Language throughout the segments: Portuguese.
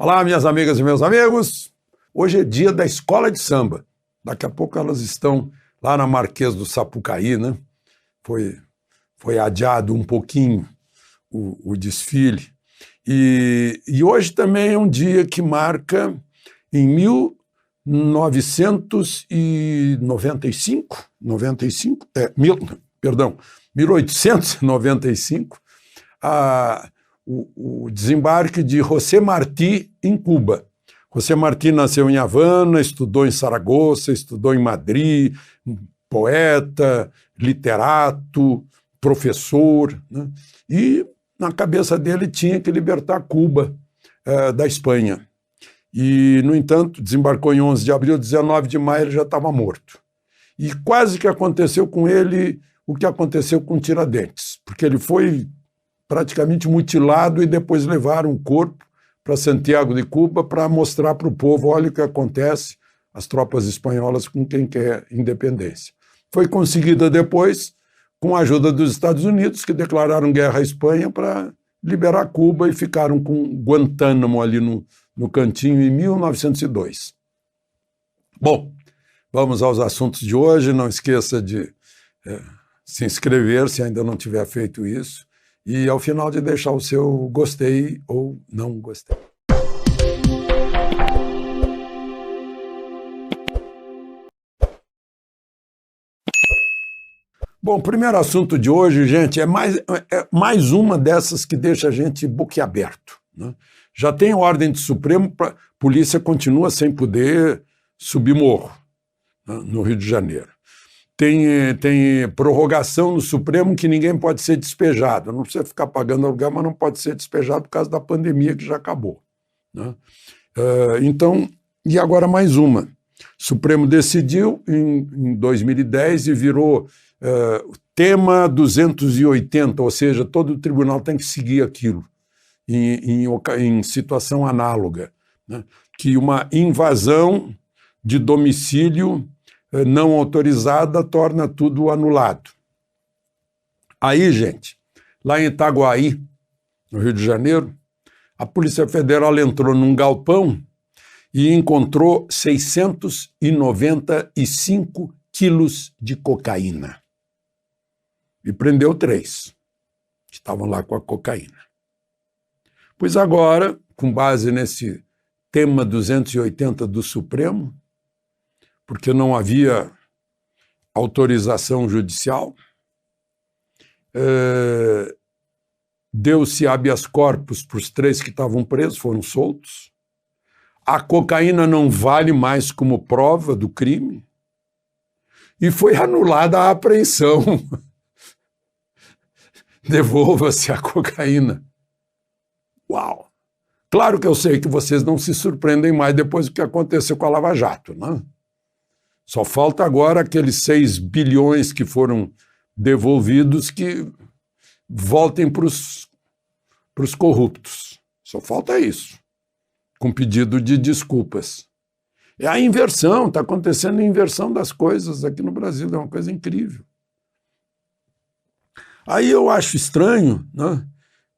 Olá, minhas amigas e meus amigos. Hoje é dia da escola de samba. Daqui a pouco elas estão lá na Marquês do Sapucaí, né? Foi adiado um pouquinho o desfile. E hoje também é um dia que marca em 1895, o desembarque de José Martí em Cuba. José Martí nasceu em Havana, estudou em Saragoça, estudou em Madrid, poeta, literato, professor, né? E na cabeça dele tinha que libertar Cuba da Espanha. E, no entanto, desembarcou em 11 de abril, 19 de maio ele já estava morto. E quase que aconteceu com ele o que aconteceu com Tiradentes, porque ele foi praticamente mutilado e depois levaram o corpo para Santiago de Cuba para mostrar para o povo, olha o que acontece, as tropas espanholas com quem quer independência. Foi conseguida depois com a ajuda dos Estados Unidos, que declararam guerra à Espanha para liberar Cuba e ficaram com Guantánamo ali no cantinho em 1902. Bom, vamos aos assuntos de hoje. Não esqueça de se inscrever se ainda não tiver feito isso. E, ao final, de deixar o seu gostei ou não gostei. Bom, o primeiro assunto de hoje, gente, é mais uma dessas que deixa a gente boquiaberto, né? Já tem ordem do Supremo, a polícia continua sem poder subir morro, né, no Rio de Janeiro. Tem prorrogação no Supremo que ninguém pode ser despejado. Não precisa ficar pagando aluguel, mas não pode ser despejado por causa da pandemia que já acabou, né? Então, e agora mais uma. O Supremo decidiu em 2010 e virou tema 280, ou seja, todo o tribunal tem que seguir aquilo em situação análoga, né? Que uma invasão de domicílio não autorizada torna tudo anulado. Aí, gente, lá em Itaguaí, no Rio de Janeiro, a Polícia Federal entrou num galpão e encontrou 695 quilos de cocaína. E prendeu 3, que estavam lá com a cocaína. Pois agora, com base nesse tema 280 do Supremo, porque não havia autorização judicial, deu-se habeas corpus para os 3 que estavam presos, foram soltos. A cocaína não vale mais como prova do crime e foi anulada a apreensão. Devolva-se a cocaína. Uau! Claro que eu sei que vocês não se surpreendem mais depois do que aconteceu com a Lava Jato, né? Só falta agora aqueles 6 bilhões que foram devolvidos que voltem para os corruptos. Só falta isso, com pedido de desculpas. É a inversão, está acontecendo a inversão das coisas aqui no Brasil, é uma coisa incrível. Aí eu acho estranho, né,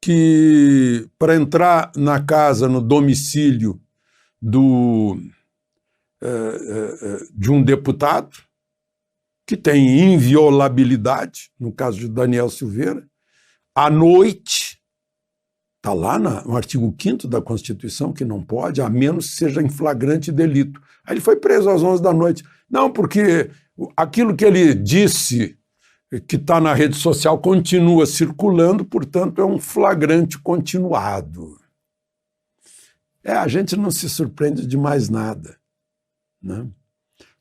que para entrar na casa, no domicílio de um deputado que tem inviolabilidade, no caso de Daniel Silveira, à noite, está lá no artigo 5º da Constituição, que não pode, a menos que seja em flagrante delito. Aí ele foi preso às 11 da noite. Não, porque aquilo que ele disse, que está na rede social, continua circulando, portanto é um flagrante continuado. A gente não se surpreende de mais nada, né?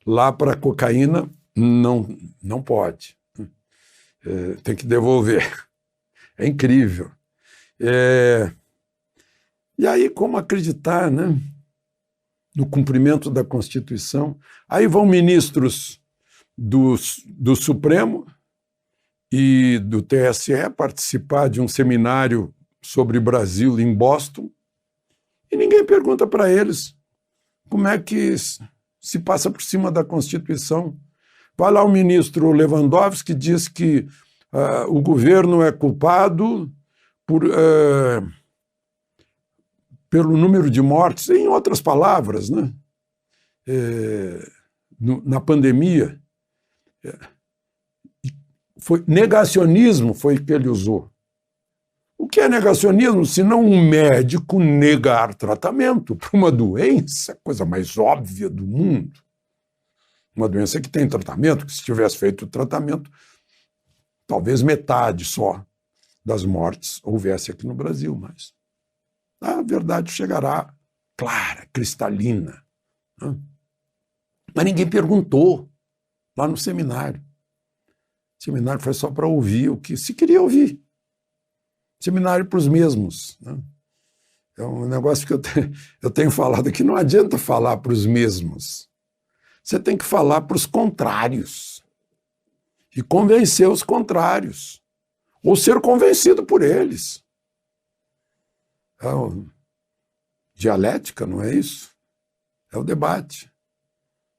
Lá para a cocaína não pode. Tem que devolver. É incrível. E aí, como acreditar, né, no cumprimento da Constituição? Aí vão ministros do Supremo e do TSE participar de um seminário sobre Brasil em Boston e ninguém pergunta para eles como é que se passa por cima da Constituição. Vai lá o ministro Lewandowski, que diz que o governo é culpado pelo número de mortes, em outras palavras, né? Na pandemia, negacionismo foi o que ele usou. O que é negacionismo, se não um médico negar tratamento para uma doença, coisa mais óbvia do mundo? Uma doença que tem tratamento, que se tivesse feito o tratamento, talvez metade só das mortes houvesse aqui no Brasil, mas a verdade chegará clara, cristalina. Né? Mas ninguém perguntou lá no seminário. O seminário foi só para ouvir o que se queria ouvir. Seminário para os mesmos. Né? É um negócio que eu tenho falado aqui, não adianta falar para os mesmos. Você tem que falar para os contrários e convencer os contrários, ou ser convencido por eles. Dialética, não é isso? É o debate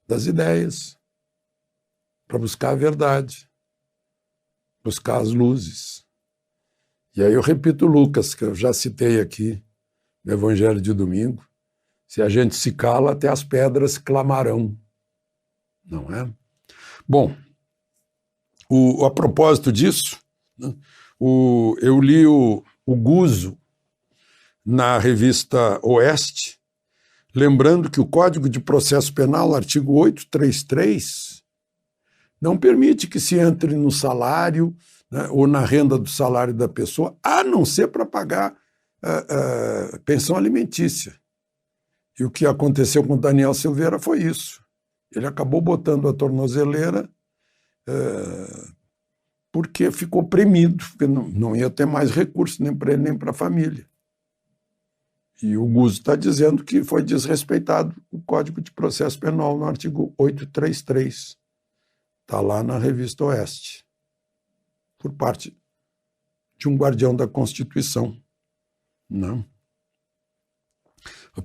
das ideias para buscar a verdade, buscar as luzes. E aí eu repito Lucas, que eu já citei aqui no Evangelho de domingo: se a gente se cala, até as pedras clamarão. Não é? Bom, a propósito disso, né, eu li o Guzzo na revista Oeste, lembrando que o Código de Processo Penal, artigo 833, não permite que se entre no salário, né, ou na renda do salário da pessoa, a não ser para pagar pensão alimentícia. E o que aconteceu com o Daniel Silveira foi isso. Ele acabou botando a tornozeleira porque ficou premido, porque não ia ter mais recurso nem para ele nem para a família. E o Guzzo está dizendo que foi desrespeitado o Código de Processo Penal no artigo 833. Está lá na revista Oeste, por parte de um guardião da Constituição. Não.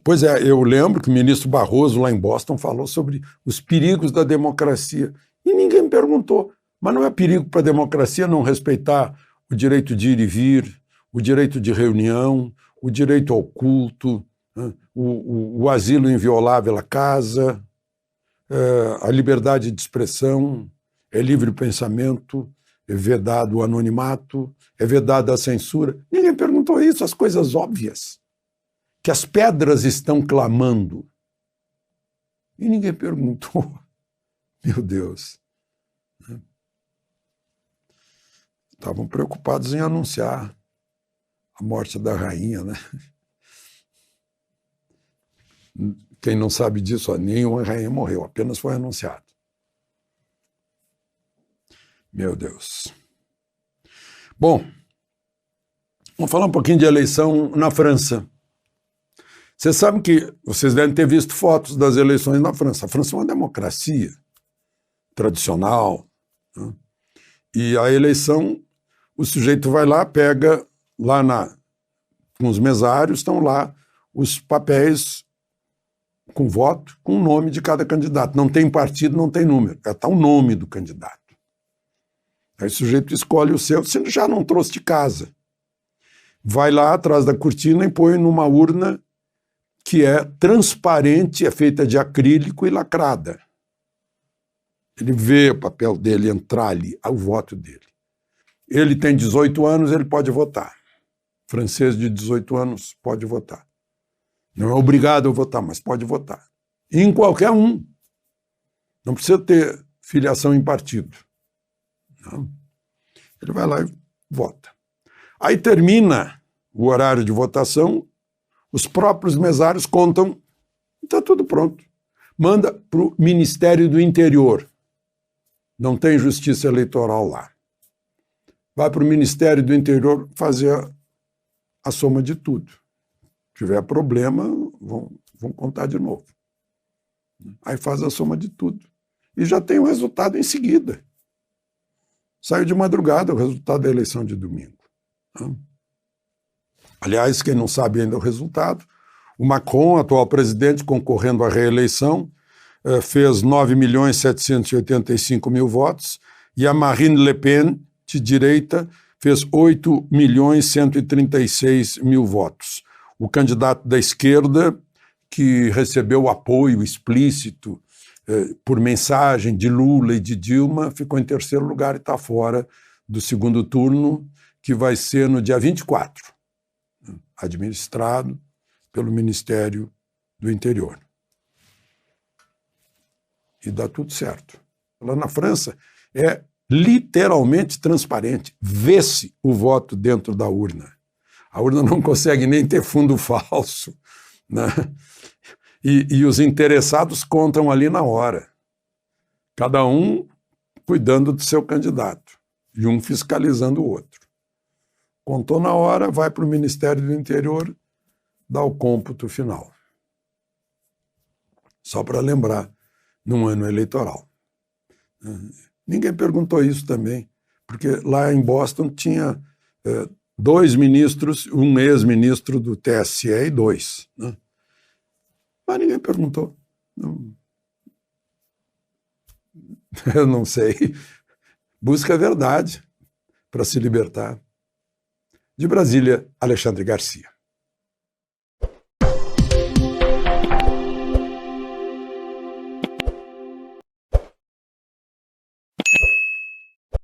Pois é, eu lembro que o ministro Barroso, lá em Boston, falou sobre os perigos da democracia. E ninguém me perguntou, mas não é perigo para a democracia não respeitar o direito de ir e vir, o direito de reunião, o direito ao culto, né, o asilo inviolável à casa, a liberdade de expressão, é livre o pensamento, é vedado o anonimato, é vedada a censura. Ninguém perguntou isso, as coisas óbvias, que as pedras estão clamando. E ninguém perguntou. Meu Deus. Estavam preocupados em anunciar a morte da rainha, né? Quem não sabe disso, nenhuma rainha morreu, apenas foi anunciado. Meu Deus. Bom, vamos falar um pouquinho de eleição na França. Vocês sabem que, vocês devem ter visto fotos das eleições na França. A França é uma democracia tradicional, né? E a eleição, o sujeito vai lá, pega lá com os mesários, estão lá os papéis com voto, com o nome de cada candidato. Não tem partido, não tem número. Está o nome do candidato. Aí o sujeito escolhe o seu, se já não trouxe de casa. Vai lá atrás da cortina e põe numa urna que é transparente, é feita de acrílico e lacrada. Ele vê o papel dele entrar ali, o voto dele. Ele tem 18 anos, ele pode votar. Francês de 18 anos pode votar. Não é obrigado a votar, mas pode votar. E em qualquer um. Não precisa ter filiação em partido. Não. Ele vai lá e vota. Aí termina o horário de votação, os próprios mesários contam, está tudo pronto. Manda para o Ministério do Interior. Não tem justiça eleitoral lá. Vai para o Ministério do Interior fazer a soma de tudo. Se tiver problema, vão contar de novo. Aí faz a soma de tudo. E já tem o resultado em seguida. Saiu de madrugada o resultado da eleição de domingo. Aliás, quem não sabe ainda o resultado, o Macron, atual presidente, concorrendo à reeleição, fez 9.785.000 votos, e a Marine Le Pen, de direita, fez 8.136.000 votos. O candidato da esquerda, que recebeu apoio explícito por mensagem de Lula e de Dilma, ficou em terceiro lugar e está fora do segundo turno, que vai ser no dia 24, administrado pelo Ministério do Interior. E dá tudo certo. Lá na França é literalmente transparente. Vê-se o voto dentro da urna. A urna não consegue nem ter fundo falso, né? E os interessados contam ali na hora. Cada um cuidando do seu candidato e um fiscalizando o outro. Contou na hora, vai para o Ministério do Interior, dá o cômputo final. Só para lembrar, num ano eleitoral. Ninguém perguntou isso também, porque lá em Boston tinha 2 ministros, um ex-ministro do TSE e 2. Né? Mas ninguém perguntou. Não. Eu não sei. Busca a verdade para se libertar. De Brasília, Alexandre Garcia.